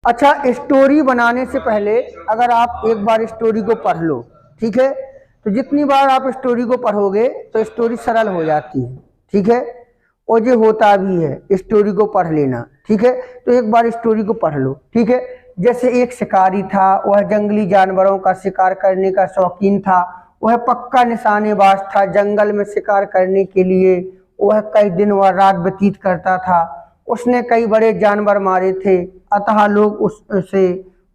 अच्छा, स्टोरी बनाने से पहले अगर आप एक बार स्टोरी को पढ़ लो, ठीक है, तो जितनी बार आप स्टोरी को पढ़ोगे तो स्टोरी सरल हो जाती है, ठीक है। और ये होता भी है, स्टोरी को पढ़ लेना, ठीक है। तो एक बार स्टोरी को पढ़ लो, ठीक है। जैसे एक शिकारी था, वह जंगली जानवरों का शिकार करने का शौकीन था। वह पक्का निशानेबाज था। जंगल में शिकार करने के लिए वह कई दिन व रात व्यतीत करता था। उसने कई बड़े जानवर मारे थे, अतः लोग उससे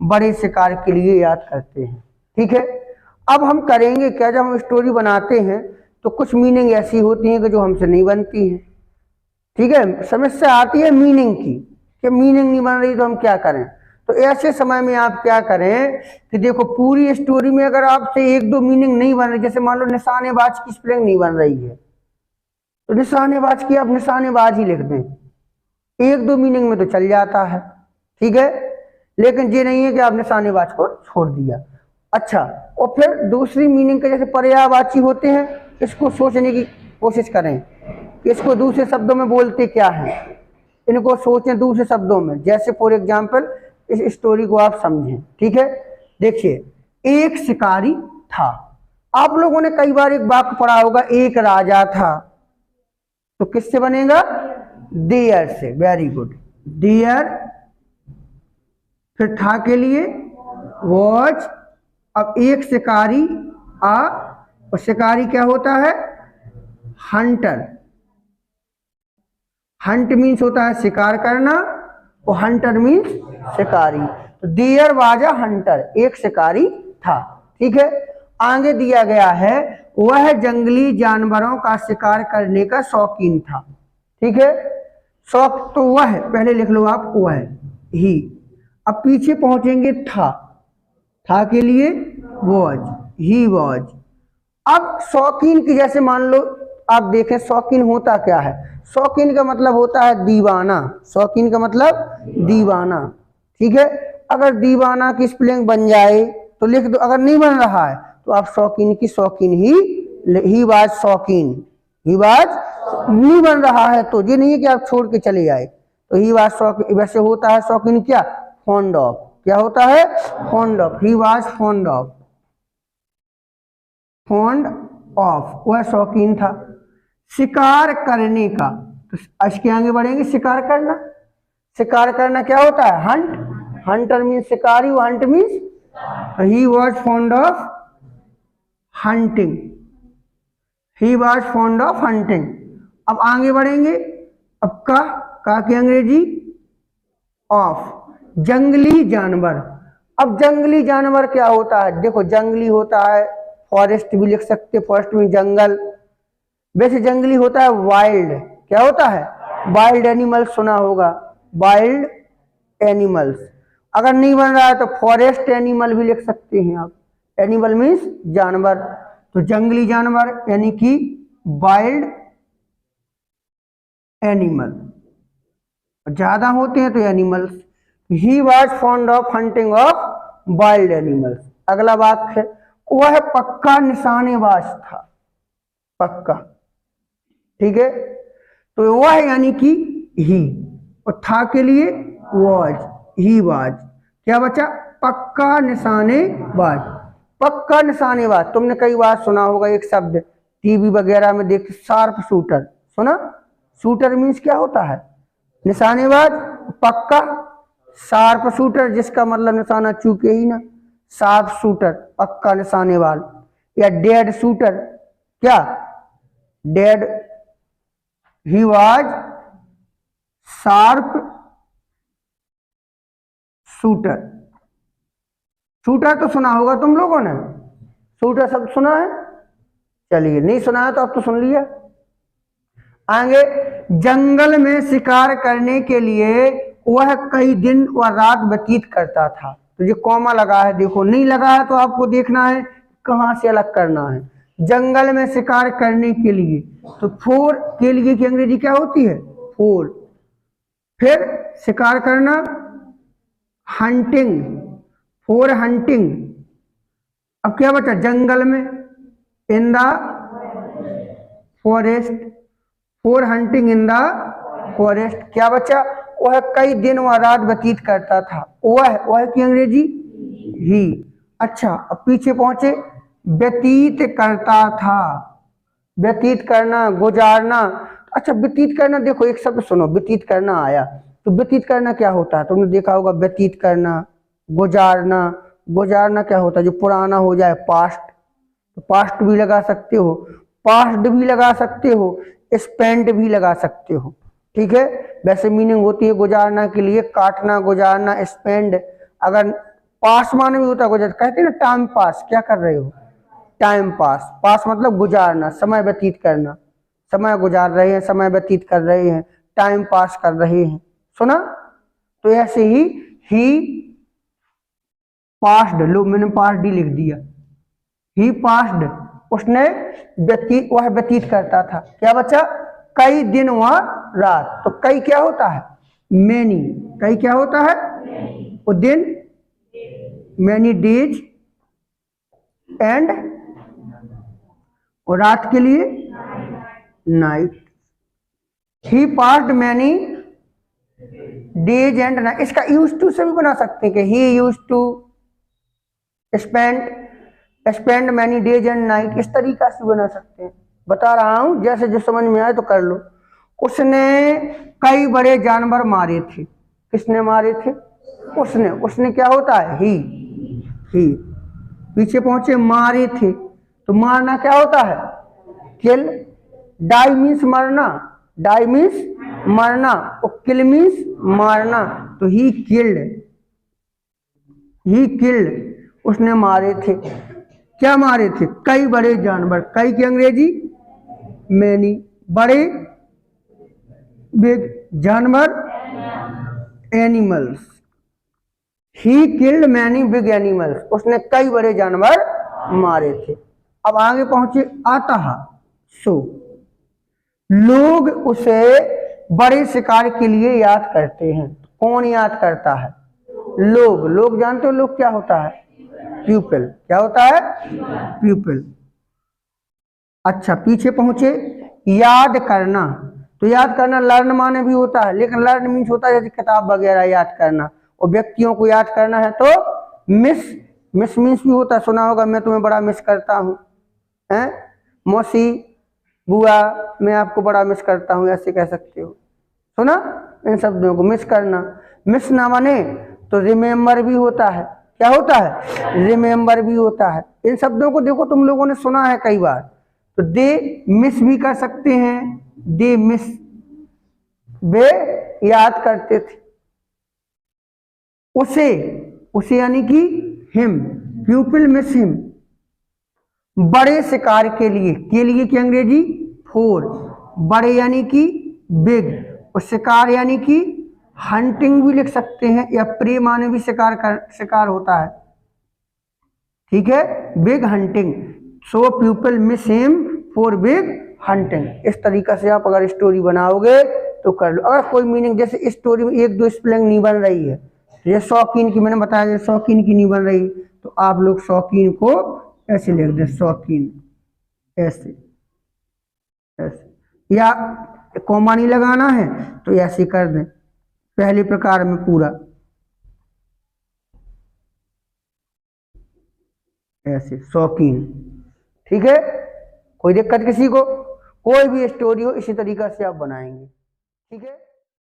बड़े शिकार के लिए याद करते हैं, ठीक है। अब हम करेंगे क्या, जब हम स्टोरी बनाते हैं तो कुछ मीनिंग ऐसी होती हैं कि जो हमसे नहीं बनती हैं, ठीक है। समस्या आती है मीनिंग की, कि मीनिंग नहीं बन रही तो हम क्या करें। तो ऐसे समय में आप क्या करें कि देखो, पूरी स्टोरी में अगर आपसे एक दो मीनिंग नहीं बन रही, जैसे मान लो निशानेबाज की स्पेलिंग नहीं बन रही है, तो निशानेबाज की आप निशानेबाज ही लिख दें, एक दो मीनिंग में तो चल जाता है, ठीक है। लेकिन ये नहीं है कि आप निशानेबाज को छोड़ दिया। अच्छा, और फिर दूसरी मीनिंग के जैसे पर्यायवाची होते हैं, इसको सोचने की कोशिश करें कि इसको दूसरे शब्दों में बोलते क्या हैं, इनको सोचें दूसरे शब्दों में। जैसे फॉर एग्जाम्पल इस स्टोरी को आप समझें, ठीक है। देखिए, एक शिकारी था। आप लोगों ने कई बार एक वाक्य पढ़ा होगा, एक राजा था, तो किससे बनेगा, देयर से। वेरी गुड, देयर, फिर था के लिए वॉज। अब एक शिकारी आ, और शिकारी क्या होता है, हंटर। हंट मीन्स होता है शिकार करना, और हंटर मीन्स शिकारी। तो देयर वाज अ हंटर, एक शिकारी था, ठीक है। आगे दिया गया है, वह जंगली जानवरों का शिकार करने का शौकीन था, ठीक है। शौक तो वह, पहले लिख लो आप, वह ही। अब पीछे पहुंचेंगे, था के लिए वॉज, ही वॉज। अब शौकीन की, जैसे मान लो आप देखें, शौकीन होता क्या है, शौकीन का मतलब होता है दीवाना। शौकीन का मतलब दीवाना, ठीक है। अगर दीवाना की स्पेलिंग बन जाए तो लिख दो, अगर नहीं बन रहा है तो आप शौकीन की शौकीन ही वाज शौकीन, ही वाज। नहीं बन रहा है तो ये नहीं है कि आप छोड़ के चले जाए, तो ही वाज शौकीन। वैसे होता है शौकीन क्या, फॉन्ड ऑफ। क्या होता है, fond of, he was fond of, fond of, वह शौकीन था शिकार करने का। तो इसके आगे बढ़ेंगे, शिकार करना। शिकार करना क्या होता है, हंट। हंटर मीन्स शिकारी, Hunt means, he was fond of hunting, he was fond of hunting. अब आगे बढ़ेंगे, अब का की अंग्रेजी ऑफ, जंगली जानवर। अब जंगली जानवर क्या होता है, देखो जंगली होता है, फॉरेस्ट भी लिख सकते, फॉरेस्ट में जंगल। वैसे जंगली होता है वाइल्ड, क्या होता है, वाइल्ड एनिमल्स सुना होगा, वाइल्ड एनिमल्स। अगर नहीं बन रहा है तो फॉरेस्ट एनिमल भी लिख सकते हैं आप, एनिमल मीन्स जानवर। तो जंगली जानवर यानी कि वाइल्ड एनिमल, ज्यादा होते हैं तो animals. He was fond of hunting of wild animals. अगला वाक्य है, वह पक्का निशानेबाज था, पक्का, ठीक है। तो वह यानी कि ही, और था के लिए वॉज, ही वॉज। क्या बचा, पक्का निशानेबाज। पक्का निशानेबाज, तुमने कई बार सुना होगा एक शब्द, टीवी वगैरह में देख, शार्प शूटर, सुना। शूटर मीन्स क्या होता है, निशानेबाज। पक्का, शार्प शूटर, जिसका मतलब निशाना चूके ही ना, शार्प शूटर, पक्का निशानेबाज। या डेड शूटर, क्या, dead, he was sharp shooter. Shooter तो सुना होगा तुम लोगों ने, शूटर शब्द सुना है, चलिए, नहीं सुना है तो अब तो सुन लिया। आगे, जंगल में शिकार करने के लिए वह कई दिन व रात व्यतीत करता था। तो ये कॉमा लगा है, देखो, नहीं लगा है तो आपको देखना है कहां से अलग करना है। जंगल में शिकार करने के लिए, तो फोर के लिए की अंग्रेजी क्या होती है, फोर। फिर शिकार करना, हंटिंग, फॉर हंटिंग। अब क्या बचा, जंगल में, in the forest, for hunting in the forest. क्या बचा, वह कई दिन व रात व्यतीत करता था। वह की अंग्रेजी ही। अच्छा, अब पीछे पहुंचे, व्यतीत करता था, व्यतीत करना, गुजारना। अच्छा, व्यतीत करना, देखो एक शब्द सुनो, व्यतीत करना आया तो व्यतीत करना क्या होता है, तुमने देखा होगा, व्यतीत करना, गुजारना। गुजारना क्या होता है, जो पुराना हो जाए, पास्ट, तो पास्ट भी लगा सकते हो, पास्ट भी लगा सकते हो, स्पेंड भी लगा सकते हो। ठीक है, वैसे मीनिंग होती है गुजारना के लिए काटना, गुजारना, स्पेंड। अगर पास माने भी होता है गुजार, कहते हैं ना टाइम पास, क्या कर रहे हो, टाइम पास। पास मतलब गुजारना, समय व्यतीत करना, समय गुजार रहे हैं, समय व्यतीत कर रहे हैं, टाइम पास कर रहे हैं। सुना? तो ऐसे ही पास्ड, लो मैंने पास्ट डी लिख दिया, ही पास्ड, उसने व्यतीत, वह व्यतीत करता था, क्या बच्चा, कई दिन व रात। तो कई क्या होता है, मैनी, कई क्या होता है, वो दिन, मैनी डेज, एंड, और रात के लिए night. He passed many days and night. इसका यूज टू से भी बना सकते हैं कि he used to spend many days and night, इस तरीका से बना सकते हैं। बता रहा हूं, जैसे जो समझ में आए तो कर लो। उसने कई बड़े जानवर मारे थे। किसने मारे थे, उसने। उसने क्या होता है, ही। पीछे पहुंचे, मारे थे, तो मारना क्या होता है, किल। डाई मीन्स मरना, डाई मीन्स मरना, और किल मीन्स मारना। तो ही किल्ड, ही किल्ड, उसने मारे थे। क्या मारे थे, कई बड़े जानवर, कई की अंग्रेजी मैनी, बड़े बिग, जानवर animals. He killed many big animals, उसने कई बड़े जानवर मारे थे। अब आगे पहुंचे, अतः सो, लोग उसे बड़े शिकार के लिए याद करते हैं। कौन याद करता है, लोग। लोग जानते हो लोग क्या होता है, प्यूपिल, क्या होता है, प्यूपिल। अच्छा, पीछे पहुंचे, याद करना। तो याद करना लर्न माने भी होता है, लेकिन लर्न मीन्स होता है जैसे किताब वगैरह याद करना, और व्यक्तियों को याद करना है तो मिस, मिस मीन्स भी होता है, सुना होगा, मैं तुम्हें बड़ा मिस करता हूँ, हैं, मौसी, बुआ, मैं आपको बड़ा मिस करता हूँ, ऐसे कह सकते हो। सुना, इन शब्दों को मिस करना। मिस ना माने तो रिमेम्बर भी होता है, क्या होता है, रिमेम्बर भी होता है। इन शब्दों को देखो तुम लोगों ने सुना है कई बार, तो दे मिस भी कर सकते हैं, दे मिस, वे याद करते थे। उसे, उसे यानी कि हिम, प्यूपिल मिस हिम, बड़े शिकार के लिए की अंग्रेजी फोर, बड़े यानी कि बिग, और शिकार यानी कि हंटिंग भी लिख सकते हैं, या प्रे माने भी शिकार होता है। ठीक है, big hunting, so people miss him for big hunting. इस तरीका से आप अगर स्टोरी बनाओगे तो कर लो। अगर कोई मीनिंग, जैसे स्टोरी में एक दो स्पेलिंग नहीं बन रही है, ये शौकीन की मैंने बताया, जैसे शौकीन की नहीं बन रही, तो आप लोग शौकीन को ऐसे लिख दें, शौकीन, ऐसे ऐसे, या कॉमा नहीं लगाना है तो ऐसे कर दें, पहले प्रकार में पूरा ऐसे, शौकीन। ठीक है, कोई दिक्कत किसी को, कोई भी स्टोरी हो इसी तरीका से आप बनाएंगे। ठीक है।